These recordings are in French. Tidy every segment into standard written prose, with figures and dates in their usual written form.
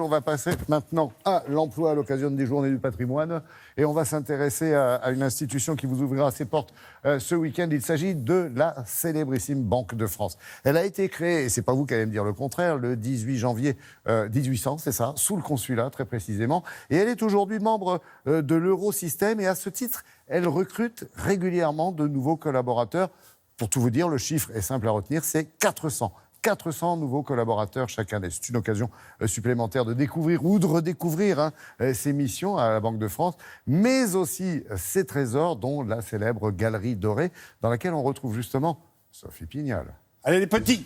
On va passer maintenant à l'emploi à l'occasion des Journées du patrimoine et on va s'intéresser à une institution qui vous ouvrira ses portes ce week-end. Il s'agit de la célébrissime Banque de France. Elle a été créée, et c'est pas vous qui allez me dire le contraire, le 18 janvier 1800, c'est ça, sous le consulat très précisément. Et elle est aujourd'hui membre de l'Eurosystème et à ce titre, elle recrute régulièrement de nouveaux collaborateurs. Pour tout vous dire, le chiffre est simple à retenir, c'est 400. 400 nouveaux collaborateurs chaque année. C'est une occasion supplémentaire de découvrir ou de redécouvrir ces missions à la Banque de France, mais aussi ses trésors, dont la célèbre Galerie Dorée, dans laquelle on retrouve justement Sophie Pignal. Allez les petits!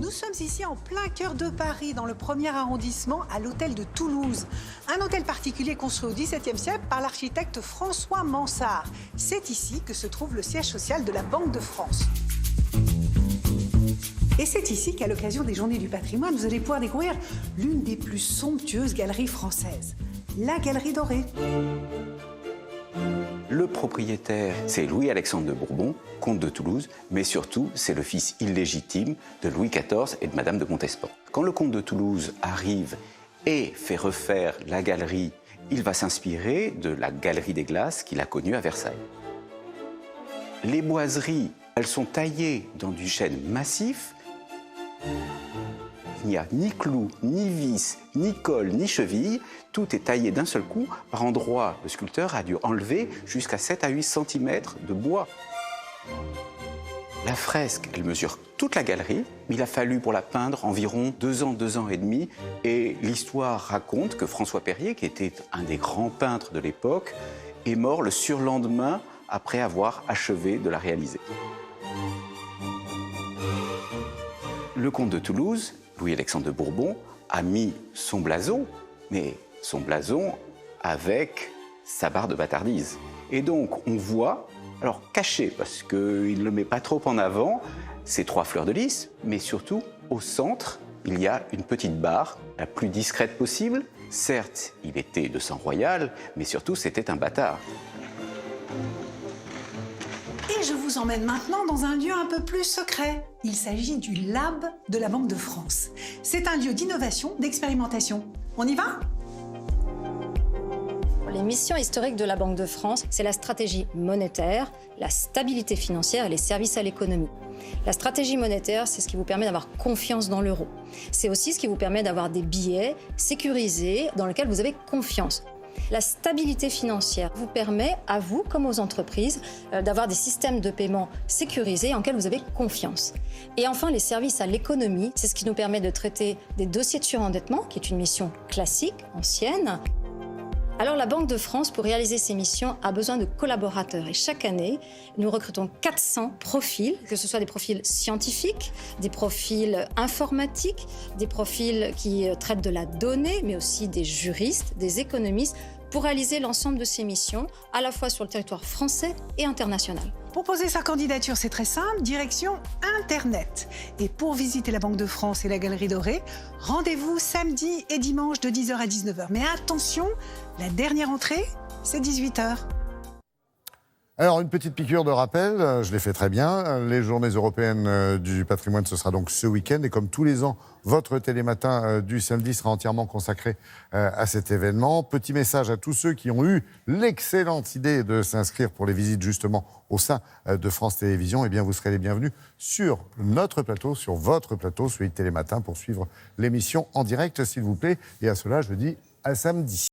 Nous sommes ici en plein cœur de Paris, dans le 1er arrondissement, à l'hôtel de Toulouse. Un hôtel particulier construit au XVIIe siècle par l'architecte François Mansart. C'est ici que se trouve le siège social de la Banque de France. Et c'est ici qu'à l'occasion des Journées du patrimoine, vous allez pouvoir découvrir l'une des plus somptueuses galeries françaises, la Galerie Dorée. Le propriétaire, c'est Louis-Alexandre de Bourbon, comte de Toulouse, mais surtout, c'est le fils illégitime de Louis XIV et de Madame de Montespan. Quand le comte de Toulouse arrive et fait refaire la galerie, il va s'inspirer de la Galerie des Glaces qu'il a connue à Versailles. Les boiseries, elles sont taillées dans du chêne massif. Il n'y a ni clous, ni vis, ni colle, ni cheville. Tout est taillé d'un seul coup. Par endroits, le sculpteur a dû enlever jusqu'à 7 à 8 cm de bois. La fresque, elle mesure toute la galerie. Il a fallu pour la peindre environ 2 ans, 2 ans et demi. Et l'histoire raconte que François Perrier, qui était un des grands peintres de l'époque, est mort le surlendemain après avoir achevé de la réaliser. Le comte de Toulouse, Louis-Alexandre de Bourbon, a mis son blason, mais son blason avec sa barre de bâtardise. Et donc, on voit, alors caché, parce qu'il ne le met pas trop en avant, ces 3 fleurs de lys, mais surtout, au centre, il y a une petite barre, la plus discrète possible. Certes, il était de sang royal, mais surtout, c'était un bâtard. Et je vous emmène maintenant dans un lieu un peu plus secret. Il s'agit du Lab de la Banque de France. C'est un lieu d'innovation, d'expérimentation. On y va ? Les missions historiques de la Banque de France, c'est la stratégie monétaire, la stabilité financière et les services à l'économie. La stratégie monétaire, c'est ce qui vous permet d'avoir confiance dans l'euro. C'est aussi ce qui vous permet d'avoir des billets sécurisés dans lesquels vous avez confiance. La stabilité financière vous permet, à vous comme aux entreprises, d'avoir des systèmes de paiement sécurisés en lesquels vous avez confiance. Et enfin, les services à l'économie, c'est ce qui nous permet de traiter des dossiers de surendettement, qui est une mission classique, ancienne. Alors la Banque de France, pour réaliser ces missions, a besoin de collaborateurs. Et chaque année, nous recrutons 400 profils, que ce soit des profils scientifiques, des profils informatiques, des profils qui traitent de la donnée, mais aussi des juristes, des économistes, pour réaliser l'ensemble de ces missions, à la fois sur le territoire français et international. Pour poser sa candidature, c'est très simple, direction Internet. Et pour visiter la Banque de France et la Galerie Dorée, rendez-vous samedi et dimanche de 10h à 19h. Mais attention, la dernière entrée, c'est 18h. Alors, une petite piqûre de rappel, je l'ai fait très bien. Les Journées européennes du patrimoine, ce sera donc ce week-end. Et comme tous les ans, votre télématin du samedi sera entièrement consacré à cet événement. Petit message à tous ceux qui ont eu l'excellente idée de s'inscrire pour les visites justement au sein de France Télévisions. Eh bien, vous serez les bienvenus sur notre plateau, sur votre plateau, celui de Télématin, pour suivre l'émission en direct, s'il vous plaît. Et à cela, je dis à samedi.